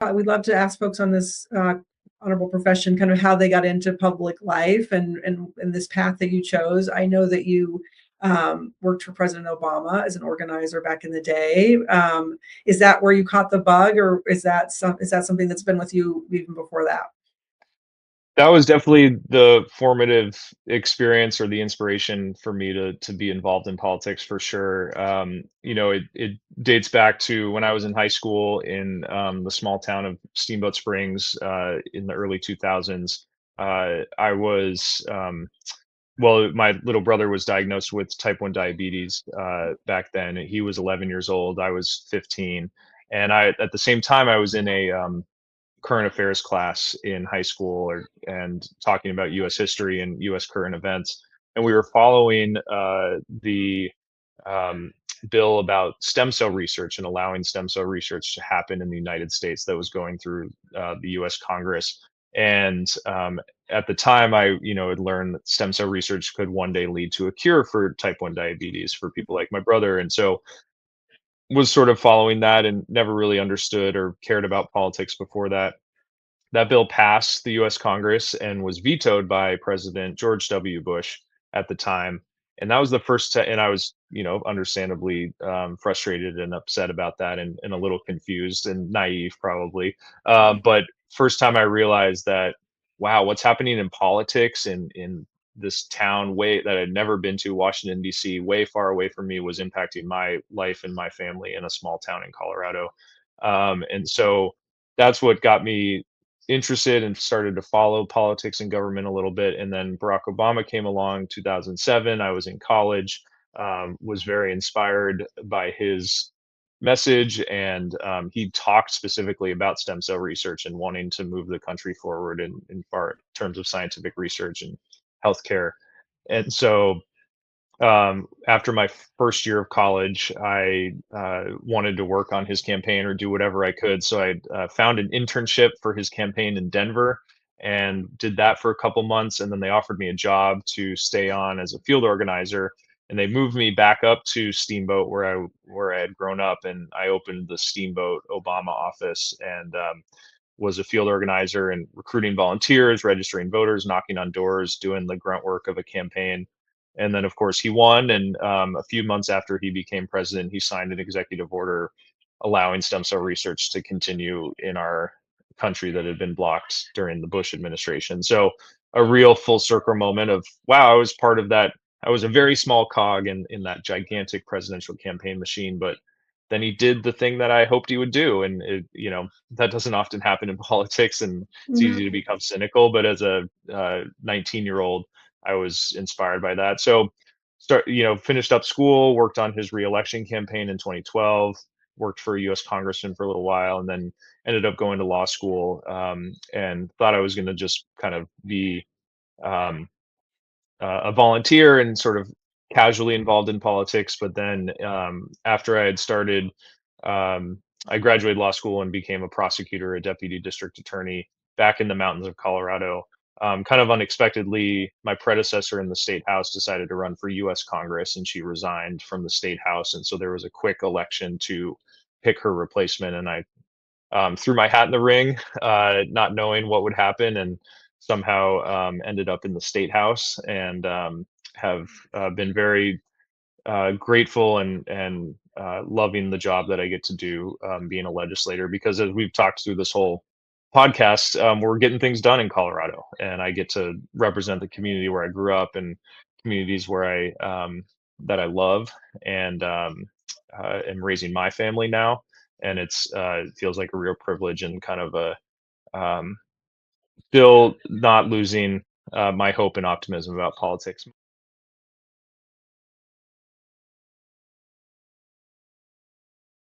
We'd love to ask folks on this honorable profession kind of how they got into public life and this path that you chose. I know that you worked for President Obama as an organizer back in the day. Is that where you caught the bug, or is that something that's been with you even before that? That was definitely the formative experience or the inspiration for me to be involved in politics for sure. It dates back to when I was in high school in the small town of Steamboat Springs in the early 2000s. I was well, my little brother was diagnosed with type 1 diabetes back then. He was 11 years old. I was 15, and I at the same time I was in a current affairs class in high school and talking about U.S. history and U.S. current events. And we were following the um, bill about stem cell research and allowing stem cell research to happen in the United States that was going through the U.S. Congress. And at the time, I had learned that stem cell research could one day lead to a cure for type 1 diabetes for people like my brother. And so was sort of following that and never really understood or cared about politics before that. That bill passed the US Congress and was vetoed by President George W. Bush at the time. And that was the first time, and I was, understandably frustrated and upset about that and a little confused and naive probably. But first time I realized that, wow, what's happening in politics in this town way that I'd never been to, Washington, D.C., way far away from me, was impacting my life and my family in a small town in Colorado. And so that's what got me interested and started to follow politics and government a little bit. And then Barack Obama came along 2007. I was in college, was very inspired by his message. And he talked specifically about stem cell research and wanting to move the country forward in far terms of scientific research and healthcare. And so after my first year of college, I wanted to work on his campaign or do whatever I could. So I found an internship for his campaign in Denver and did that for a couple months. And then they offered me a job to stay on as a field organizer. And they moved me back up to Steamboat where I had grown up, and I opened the Steamboat Obama office and was a field organizer and recruiting volunteers, registering voters, knocking on doors, doing the grunt work of a campaign. And then, of course, he won. And a few months after he became president, he signed an executive order allowing stem cell research to continue in our country that had been blocked during the Bush administration. So, a real full circle moment of, wow, I was part of that. I was a very small cog in that gigantic presidential campaign machine, but then he did the thing that I hoped he would do. And that doesn't often happen in politics, and it's easy to No. become cynical. But as a 19-year-old, I was inspired by that. So finished up school, worked on his reelection campaign in 2012, worked for a US congressman for a little while, and then ended up going to law school, and thought I was going to just kind of be um, a volunteer and sort of casually involved in politics. But then after I had started, um, I graduated law school and became a prosecutor, a deputy district attorney back in the mountains of Colorado. Kind of unexpectedly, my predecessor in the state house decided to run for US Congress, and she resigned from the state house. And so there was a quick election to pick her replacement. And I threw my hat in the ring, not knowing what would happen, and somehow ended up in the state house and have been very grateful and loving the job that I get to do, being a legislator. Because as we've talked through this whole podcast, we're getting things done in Colorado, and I get to represent the community where I grew up and communities where I that I love, and am raising my family now. And it feels like a real privilege and kind of a um, still not losing my hope and optimism about politics.